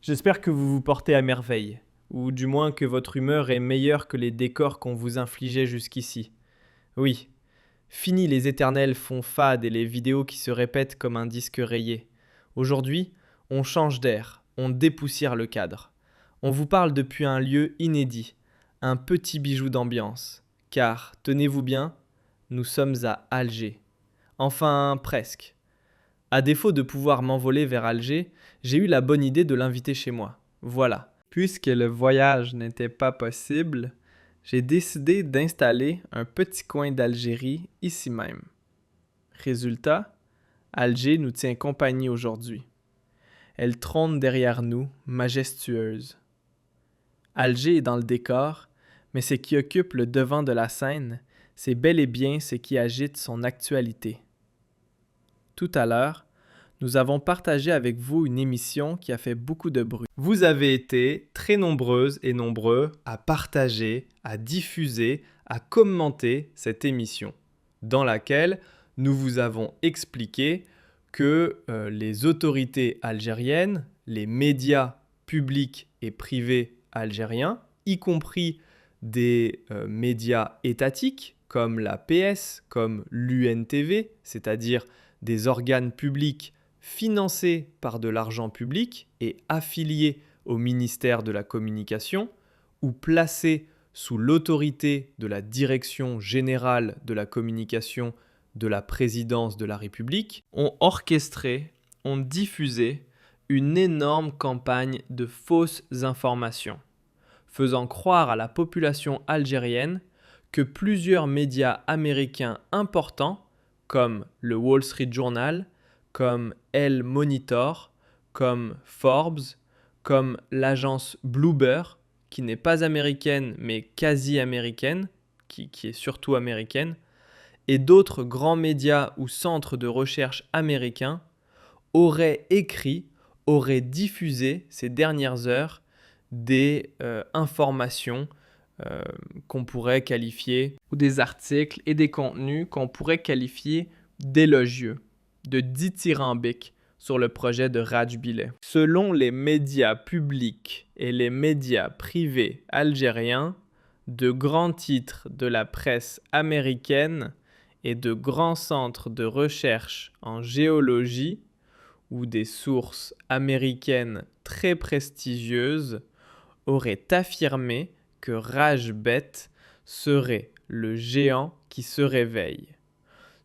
J'espère que vous vous portez à merveille, ou du moins que votre humeur est meilleure que les décors qu'on vous infligeait jusqu'ici. Oui, fini les éternels fonds fades et les vidéos qui se répètent comme un disque rayé. Aujourd'hui, on change d'air, on dépoussière le cadre. On vous parle depuis un lieu inédit, un petit bijou d'ambiance. Car, tenez-vous bien, nous sommes à Alger. Enfin, presque. À défaut de pouvoir m'envoler vers Alger, j'ai eu la bonne idée de l'inviter chez moi. Voilà. Puisque le voyage n'était pas possible, j'ai décidé d'installer un petit coin d'Algérie ici même. Résultat, Alger nous tient compagnie aujourd'hui. Elle trône derrière nous, majestueuse. Alger est dans le décor, mais ce qui occupe le devant de la scène, c'est bel et bien ce qui agite son actualité. Tout à l'heure, nous avons partagé avec vous une émission qui a fait beaucoup de bruit. Vous avez été très nombreuses et nombreux à partager, à diffuser, à commenter cette émission, dans laquelle nous vous avons expliqué que les autorités algériennes, les médias publics et privés algériens, y compris des médias étatiques comme la PS, comme l'UNTV, c'est-à-dire des organes publics financés par de l'argent public et affiliés au ministère de la Communication ou placés sous l'autorité de la Direction générale de la communication de la présidence de la République, ont orchestré, ont diffusé une énorme campagne de fausses informations, faisant croire à la population algérienne que plusieurs médias américains importants, comme le Wall Street Journal, comme Elle Monitor, comme Forbes, comme l'agence Bloomberg, qui n'est pas américaine mais quasi américaine, qui est surtout américaine, et d'autres grands médias ou centres de recherche américains auraient écrit, auraient diffusé ces dernières heures des informations qu'on pourrait qualifier, ou des articles et des contenus qu'on pourrait qualifier d'élogieux, de dithyrambiques sur le projet de Raj Bileh. Selon les médias publics et les médias privés algériens, de grands titres de la presse américaine et de grands centres de recherche en géologie ou des sources américaines très prestigieuses auraient affirmé que Raj Bett serait le géant qui se réveille,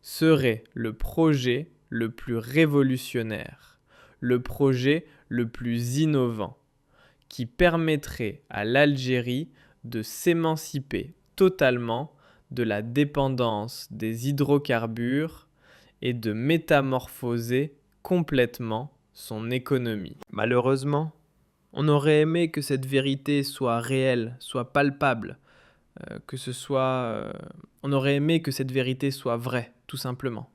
serait le projet le plus révolutionnaire, le projet le plus innovant, qui permettrait à l'Algérie de s'émanciper totalement de la dépendance des hydrocarbures et de métamorphoser complètement son économie. Malheureusement, on aurait aimé que cette vérité soit réelle, soit palpable, on aurait aimé que cette vérité soit vraie, tout simplement.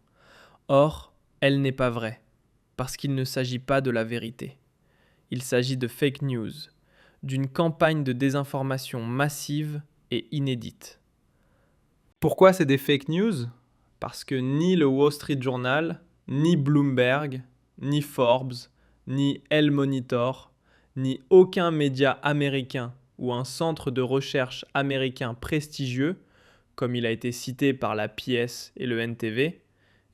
Or, elle n'est pas vraie, parce qu'il ne s'agit pas de la vérité. Il s'agit de fake news, d'une campagne de désinformation massive et inédite. Pourquoi c'est des fake news ? Parce que ni le Wall Street Journal, ni Bloomberg, ni Forbes, ni Elle Monitor, ni aucun média américain ou un centre de recherche américain prestigieux, comme il a été cité par la PS et le NTV,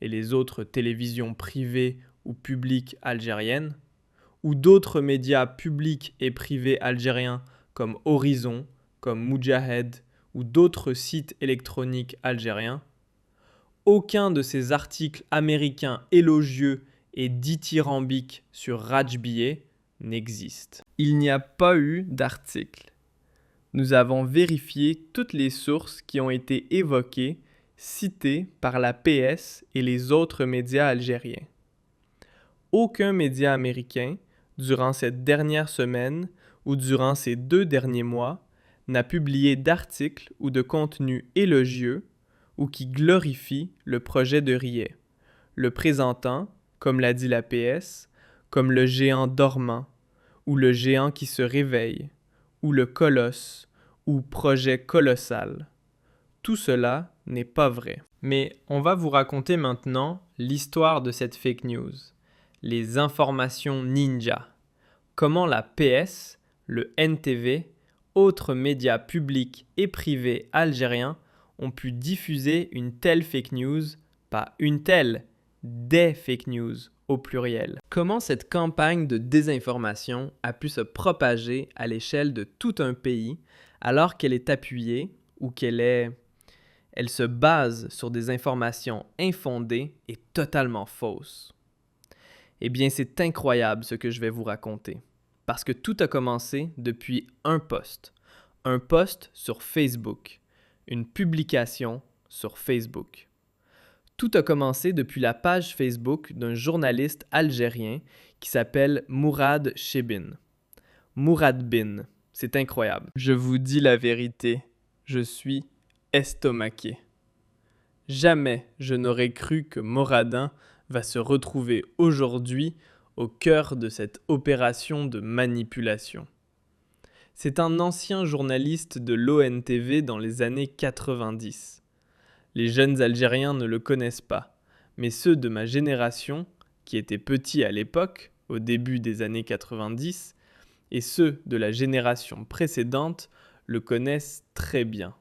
et les autres télévisions privées ou publiques algériennes, ou d'autres médias publics et privés algériens comme Horizon, comme Moudjahed ou d'autres sites électroniques algériens, aucun de ces articles américains élogieux et dithyrambiques sur Raj Bileh n'existe. Il n'y a pas eu d'article. Nous avons vérifié toutes les sources qui ont été évoquées, citées par la PS et les autres médias algériens. Aucun média américain, durant cette dernière semaine ou durant ces 2 derniers mois, n'a publié d'articles ou de contenu élogieux ou qui glorifie le projet de Rieh, le présentant, comme l'a dit la PS, comme le géant dormant, ou le géant qui se réveille, ou le colosse, ou projet colossal. Tout cela n'est pas vrai. Mais on va vous raconter maintenant l'histoire de cette fake news, les informations ninja. Comment la PS, le NTV, autres médias publics et privés algériens ont pu diffuser une telle fake news, pas une telle, des fake news au pluriel. Comment cette campagne de désinformation a pu se propager à l'échelle de tout un pays alors qu'elle est appuyée ou elle se base sur des informations infondées et totalement fausses? Eh bien, c'est incroyable ce que je vais vous raconter. Parce que tout a commencé depuis un post. Un post sur Facebook. Une publication sur Facebook. Tout a commencé depuis la page Facebook d'un journaliste algérien qui s'appelle Mourad Chebine. Mourad Bin, c'est incroyable. Je vous dis la vérité, je suis estomaqué. Jamais je n'aurais cru que Moradin va se retrouver aujourd'hui au cœur de cette opération de manipulation. C'est un ancien journaliste de l'ONTV dans les années 90. Les jeunes Algériens ne le connaissent pas, mais ceux de ma génération, qui étaient petits à l'époque, au début des années 90, et ceux de la génération précédente le connaissent très bien.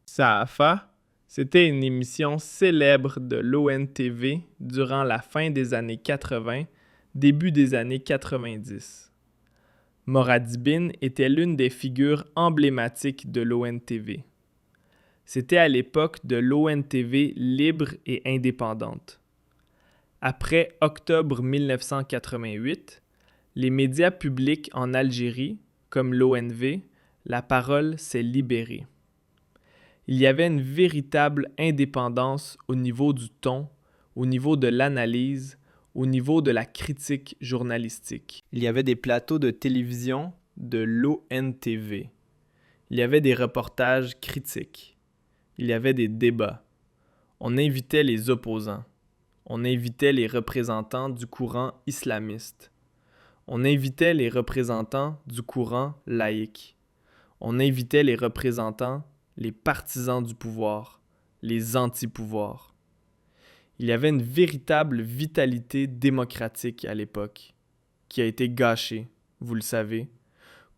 Saafa, c'était une émission célèbre de l'ONTV durant la fin des années 80, début des années 90. Morad Bin était l'une des figures emblématiques de l'ONTV. C'était à l'époque de l'ONTV libre et indépendante. Après octobre 1988, les médias publics en Algérie, comme l'ONV, la parole s'est libérée. Il y avait une véritable indépendance au niveau du ton, au niveau de l'analyse, au niveau de la critique journalistique. Il y avait des plateaux de télévision de l'ONTV. Il y avait des reportages critiques. Il y avait des débats. On invitait les opposants. On invitait les représentants du courant islamiste. On invitait les représentants du courant laïque. On invitait les représentants, les partisans du pouvoir, les anti-pouvoirs. Il y avait une véritable vitalité démocratique à l'époque, qui a été gâchée, vous le savez,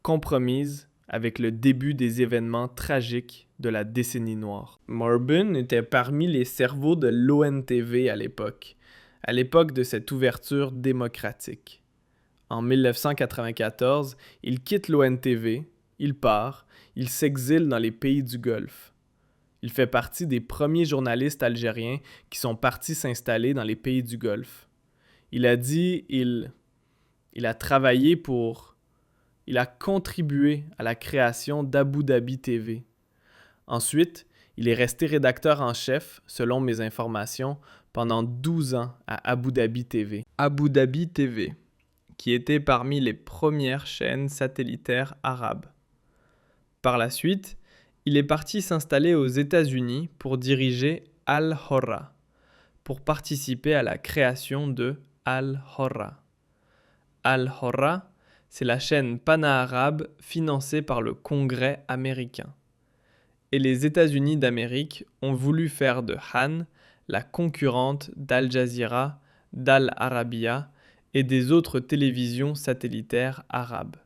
compromise avec le début des événements tragiques de la décennie noire. Morbin était parmi les cerveaux de l'ONTV à l'époque de cette ouverture démocratique. En 1994, il quitte l'ONTV, il part, il s'exile dans les pays du Golfe. Il fait partie des premiers journalistes algériens qui sont partis s'installer dans les pays du Golfe. Il a dit il a travaillé il a contribué à la création d'Abu Dhabi TV. Ensuite, il est resté rédacteur en chef, selon mes informations, pendant 12 ans à Abu Dhabi TV. Abu Dhabi TV, qui était parmi les premières chaînes satellitaires arabes. Par la suite, il est parti s'installer aux États-Unis pour diriger Al-Hurra, pour participer à la création de Al-Hurra. Al-Hurra, c'est la chaîne pana-arabe financée par le Congrès américain. Et les États-Unis d'Amérique ont voulu faire de Han la concurrente d'Al Jazeera, d'Al Arabiya et des autres télévisions satellitaires arabes.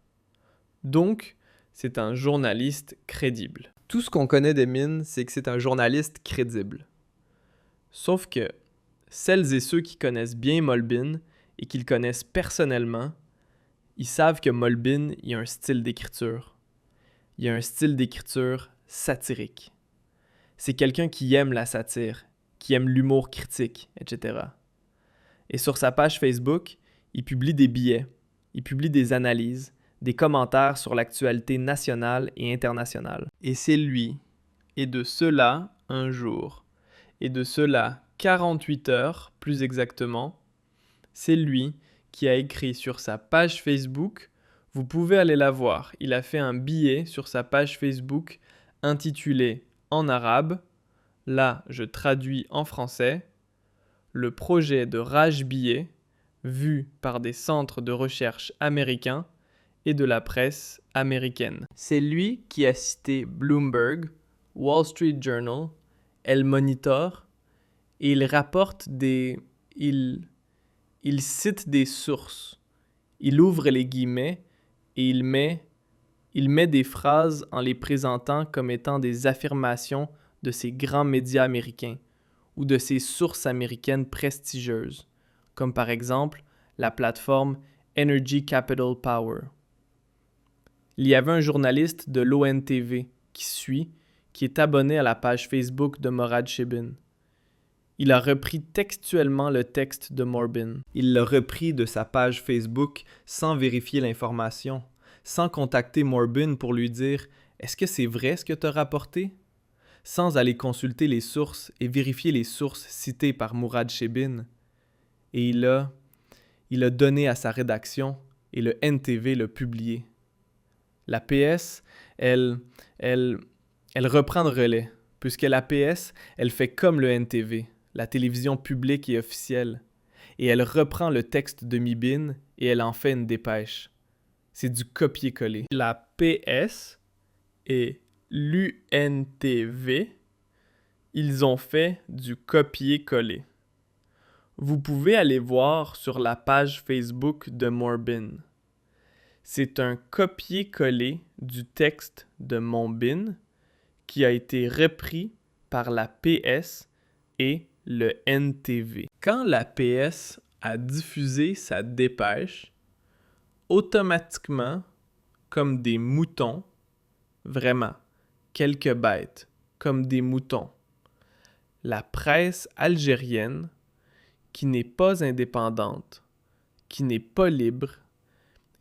Donc, c'est un journaliste crédible. Tout ce qu'on connaît d'Emin, c'est que c'est un journaliste crédible. Sauf que celles et ceux qui connaissent bien Molbin et qui le connaissent personnellement, ils savent que Molbin, il y a un style d'écriture. Il y a un style d'écriture satirique. C'est quelqu'un qui aime la satire, qui aime l'humour critique, etc. Et sur sa page Facebook, il publie des billets, il publie des analyses, des commentaires sur l'actualité nationale et internationale. Et c'est lui, et de cela un jour, et de cela 48 heures plus exactement, c'est lui qui a écrit sur sa page Facebook, vous pouvez aller la voir, il a fait un billet sur sa page Facebook intitulé en arabe, là je traduis en français, le projet de Raj Billet, vu par des centres de recherche américains et de la presse américaine. C'est lui qui a cité Bloomberg, Wall Street Journal, El Monitor, et il rapporte il cite des sources. Il ouvre les guillemets et il met des phrases en les présentant comme étant des affirmations de ces grands médias américains ou de ces sources américaines prestigieuses, comme par exemple la plateforme Energy Capital Power. Il y avait un journaliste de l'ONTV qui est abonné à la page Facebook de Morad Shebin. Il a repris textuellement le texte de Morbin. Il l'a repris de sa page Facebook sans vérifier l'information, sans contacter Morbin pour lui dire « Est-ce que c'est vrai ce que tu as rapporté ?» sans aller consulter les sources et vérifier les sources citées par Morad Shebin. Et il a donné à sa rédaction et le NTV l'a publié. La PS, elle reprend le relais, puisque la PS, elle fait comme le NTV, la télévision publique et officielle, et elle reprend le texte de Mibin et elle en fait une dépêche. C'est du copier-coller. La PS et l'UNTV, ils ont fait du copier-coller. Vous pouvez aller voir sur la page Facebook de Morbin. C'est un copier-coller du texte de Morbin qui a été repris par la PS et le NTV. Quand la PS a diffusé sa dépêche, automatiquement, comme des moutons, vraiment, quelques bêtes, comme des moutons, la presse algérienne, qui n'est pas indépendante, qui n'est pas libre,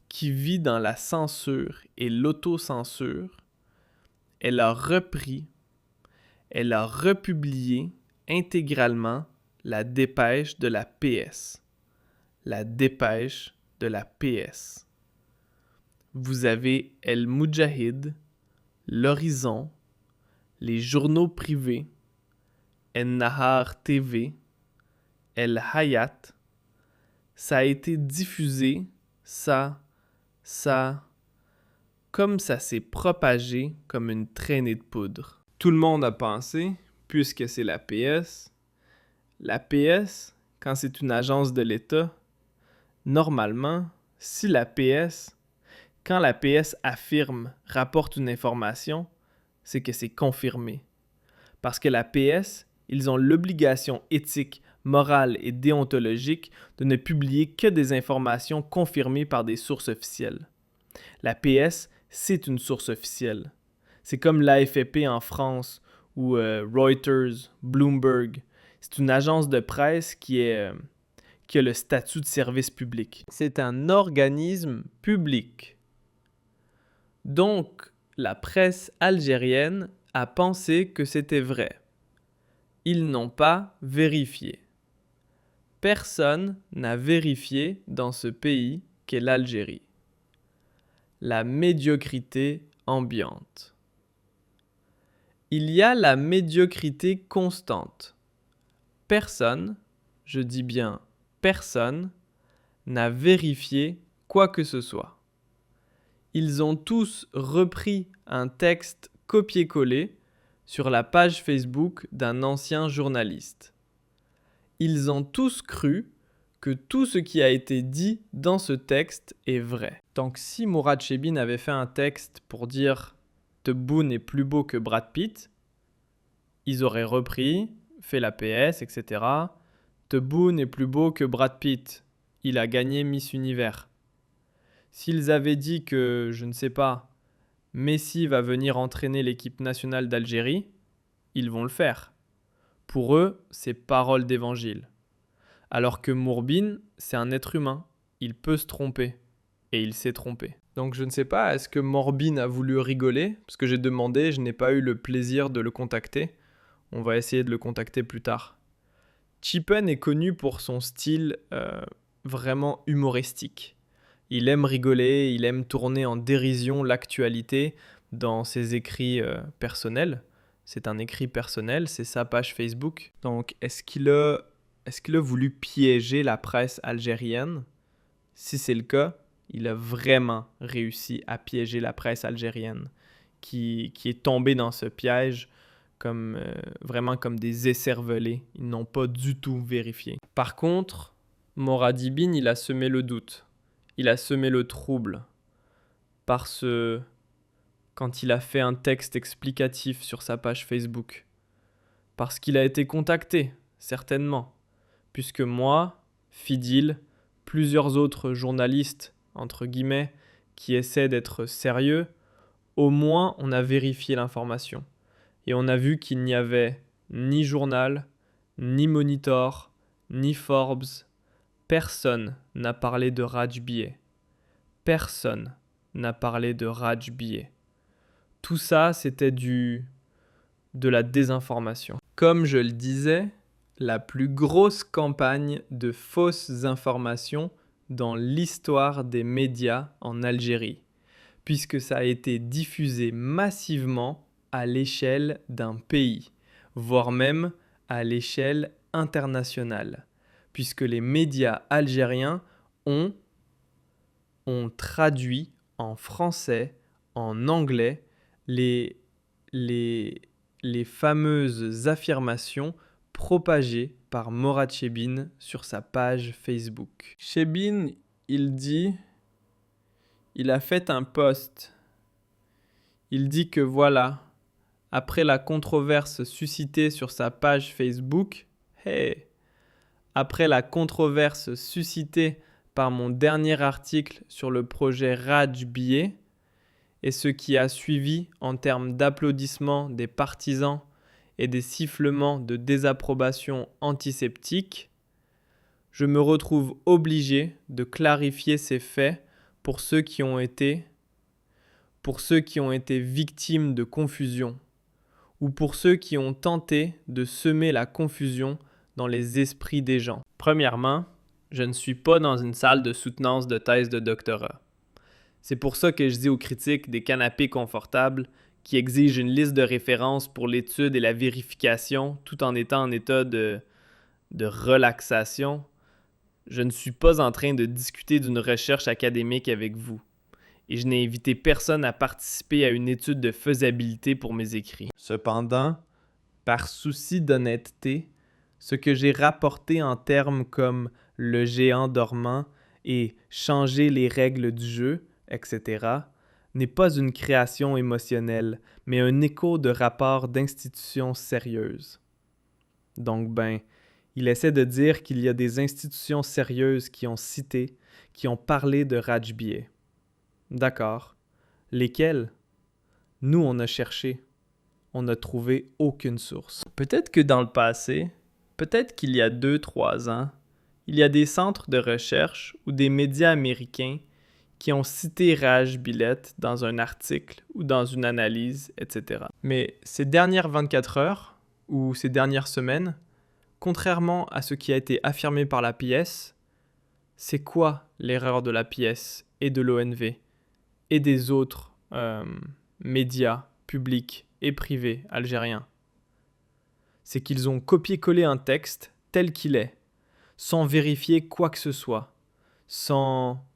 qui vit dans la censure et l'autocensure, elle a repris, elle a republié intégralement la dépêche de la PS. La dépêche de la PS. Vous avez El Moudjahid, L'Horizon, les journaux privés, El Nahar TV, El Hayat. Ça a été diffusé, comme ça s'est propagé comme une traînée de poudre. Tout le monde a pensé, puisque c'est la PS, quand c'est une agence de l'État, normalement, quand la PS affirme, rapporte une information, c'est que c'est confirmé. Parce que la PS, ils ont l'obligation éthique, morale et déontologique de ne publier que des informations confirmées par des sources officielles. La PS, c'est une source officielle. C'est comme l'AFP en France ou Reuters, Bloomberg. C'est une agence de presse qui a le statut de service public. C'est un organisme public. Donc, la presse algérienne a pensé que c'était vrai. Ils n'ont pas vérifié. Personne n'a vérifié dans ce pays qu'est l'Algérie. La médiocrité ambiante. Il y a la médiocrité constante. Personne, je dis bien personne, n'a vérifié quoi que ce soit. Ils ont tous repris un texte copié-collé sur la page Facebook d'un ancien journaliste. Ils ont tous cru que tout ce qui a été dit dans ce texte est vrai. Donc si Morad Shebin avait fait un texte pour dire « Tebboune est plus beau que Brad Pitt », ils auraient repris, fait la PS, etc. « Tebboune est plus beau que Brad Pitt, il a gagné Miss Univers ». S'ils avaient dit que, je ne sais pas, Messi va venir entraîner l'équipe nationale d'Algérie, ils vont le faire. Pour eux, c'est parole d'évangile. Alors que Morbin, c'est un être humain. Il peut se tromper. Et il s'est trompé. Donc je ne sais pas, est-ce que Morbin a voulu rigoler? Parce que j'ai demandé, je n'ai pas eu le plaisir de le contacter. On va essayer de le contacter plus tard. Chippen est connu pour son style vraiment humoristique. Il aime rigoler, il aime tourner en dérision l'actualité dans ses écrits personnels. C'est un écrit personnel, c'est sa page Facebook. Donc, est-ce qu'il a voulu piéger la presse algérienne? Si c'est le cas, il a vraiment réussi à piéger la presse algérienne, qui est tombée dans ce piège vraiment comme des écervelés. Ils n'ont pas du tout vérifié. Par contre, Morad Ibn, il a semé le doute. il a semé le trouble quand il a fait un texte explicatif sur sa page Facebook. Parce qu'il a été contacté, certainement. Puisque moi, Fidil, plusieurs autres journalistes, entre guillemets, qui essaient d'être sérieux, au moins on a vérifié l'information. Et on a vu qu'il n'y avait ni journal, ni Monitor, ni Forbes. Personne n'a parlé de Raj Billet. Personne n'a parlé de Raj Billet. Tout ça, c'était de la désinformation. Comme je le disais, la plus grosse campagne de fausses informations dans l'histoire des médias en Algérie, puisque ça a été diffusé massivement à l'échelle d'un pays, voire même à l'échelle internationale, puisque les médias algériens ont traduit en français, en anglais, les fameuses affirmations propagées par Morad Chebine sur sa page Facebook. Chebine, il a fait un post. Il dit que voilà, après la controverse suscitée sur sa page Facebook, après la controverse suscitée par mon dernier article sur le projet Raj Billet et ce qui a suivi en termes d'applaudissements des partisans et des sifflements de désapprobation antiseptique, je me retrouve obligé de clarifier ces faits pour ceux qui ont été victimes de confusion ou pour ceux qui ont tenté de semer la confusion dans les esprits des gens. Premièrement, je ne suis pas dans une salle de soutenance de thèse de doctorat. C'est pour ça que je dis aux critiques des canapés confortables qui exigent une liste de références pour l'étude et la vérification tout en étant en état de relaxation. Je ne suis pas en train de discuter d'une recherche académique avec vous. Et je n'ai invité personne à participer à une étude de faisabilité pour mes écrits. Cependant, par souci d'honnêteté, ce que j'ai rapporté en termes comme le géant dormant et changer les règles du jeu, etc., n'est pas une création émotionnelle, mais un écho de rapports d'institutions sérieuses. Donc, il essaie de dire qu'il y a des institutions sérieuses qui ont parlé de Raj Billet. D'accord. Lesquelles? Nous, on a cherché. On n'a trouvé aucune source. Peut-être que dans le passé, peut-être qu'il y a 2-3 ans, il y a des centres de recherche ou des médias américains qui ont cité Raj Billet dans un article ou dans une analyse, etc. Mais ces dernières 24 heures ou ces dernières semaines, contrairement à ce qui a été affirmé par la pièce, c'est quoi l'erreur de la pièce et de l'ONV et des autres médias publics et privés algériens? C'est qu'ils ont copié-collé un texte tel qu'il est, sans vérifier quoi que ce soit, sans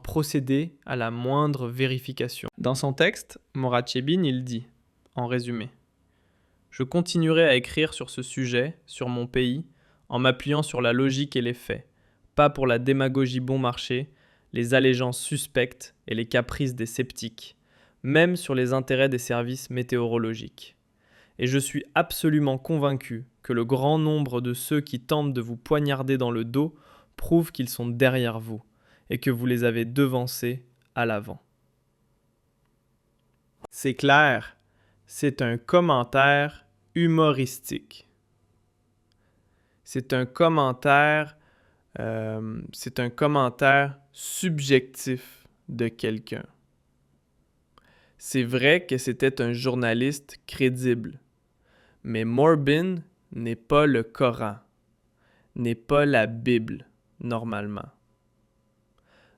procéder à la moindre vérification. Dans son texte, Morad Chebine, il dit, en résumé, « Je continuerai à écrire sur ce sujet, sur mon pays, en m'appuyant sur la logique et les faits, pas pour la démagogie bon marché, les allégeances suspectes et les caprices des sceptiques, même sur les intérêts des services météorologiques. Et je suis absolument convaincu que le grand nombre de ceux qui tentent de vous poignarder dans le dos prouvent qu'ils sont derrière vous et que vous les avez devancés à l'avant. » C'est clair, c'est un commentaire humoristique. C'est un commentaire subjectif de quelqu'un. C'est vrai que c'était un journaliste crédible, mais Morbin n'est pas le Coran, n'est pas la Bible, normalement.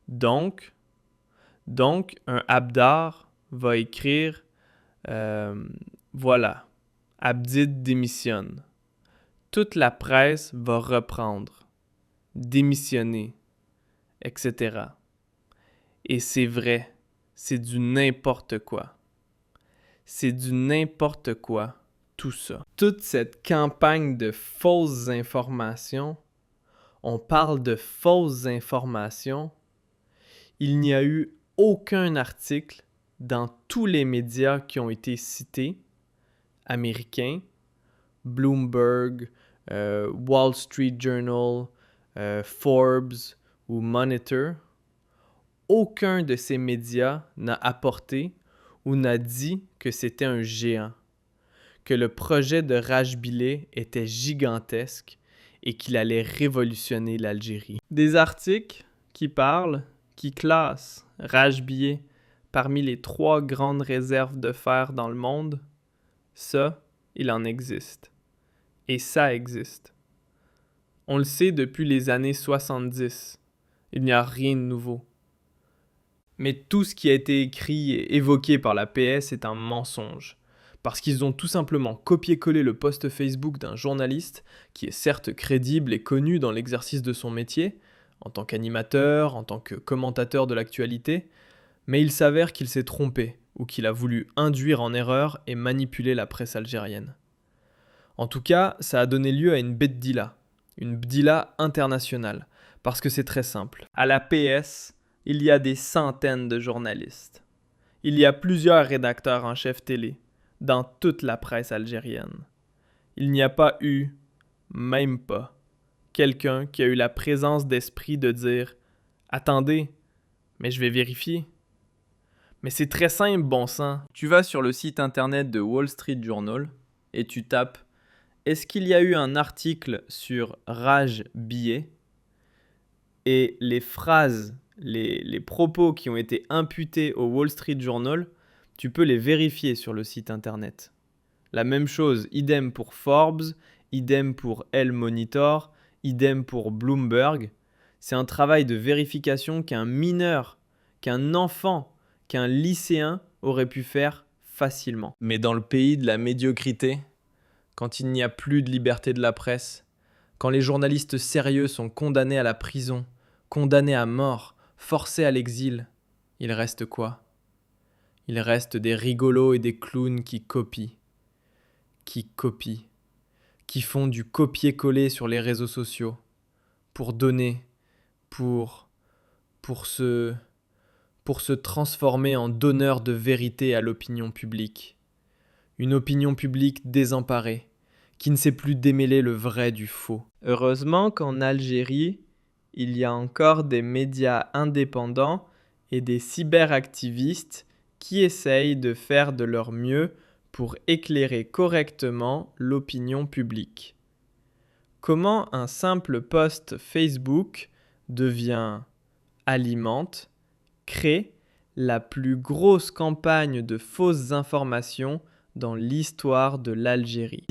Donc un abdar va écrire voilà, Abdid démissionne. Toute la presse va reprendre, démissionner, etc. Et c'est vrai, c'est du n'importe quoi. C'est du n'importe quoi, tout ça. Toute cette campagne de fausses informations, on parle de fausses informations, il n'y a eu aucun article dans tous les médias qui ont été cités, américains, Bloomberg, Wall Street Journal, Forbes ou Monitor, aucun de ces médias n'a apporté ou n'a dit que c'était un géant, que le projet de Rajbilleh était gigantesque et qu'il allait révolutionner l'Algérie. Des articles qui parlent, qui classent Rajbilleh parmi les 3 grandes réserves de fer dans le monde, ça, il en existe. Et ça existe. On le sait depuis les années 70. Il n'y a rien de nouveau. Mais tout ce qui a été écrit et évoqué par la PS est un mensonge. Parce qu'ils ont tout simplement copié-collé le post Facebook d'un journaliste qui est certes crédible et connu dans l'exercice de son métier, en tant qu'animateur, en tant que commentateur de l'actualité, mais il s'avère qu'il s'est trompé ou qu'il a voulu induire en erreur et manipuler la presse algérienne. En tout cas, ça a donné lieu à une bdila internationale, parce que c'est très simple. À la PS, il y a des centaines de journalistes. Il y a plusieurs rédacteurs en chef télé, dans toute la presse algérienne. Il n'y a pas eu, même pas, quelqu'un qui a eu la présence d'esprit de dire « Attendez, mais je vais vérifier. » Mais c'est très simple, bon sang. Tu vas sur le site internet de Wall Street Journal et tu tapes « Est-ce qu'il y a eu un article sur Rajbilleh ?» Et les phrases, les propos qui ont été imputés au Wall Street Journal, tu peux les vérifier sur le site internet. La même chose, idem pour Forbes, idem pour El Monitor, idem pour Bloomberg. C'est un travail de vérification qu'un mineur, qu'un enfant, qu'un lycéen aurait pu faire facilement. Mais dans le pays de la médiocrité, quand il n'y a plus de liberté de la presse, quand les journalistes sérieux sont condamnés à la prison, condamnés à mort, forcés à l'exil, il reste quoi ? Il reste des rigolos et des clowns qui copient, qui font du copier-coller sur les réseaux sociaux, pour donner, pour se transformer en donneur de vérité à l'opinion publique. Une opinion publique désemparée, qui ne sait plus démêler le vrai du faux. Heureusement qu'en Algérie, il y a encore des médias indépendants et des cyberactivistes qui essayent de faire de leur mieux pour éclairer correctement l'opinion publique. Comment un simple post Facebook alimente, crée la plus grosse campagne de fausses informations dans l'histoire de l'Algérie.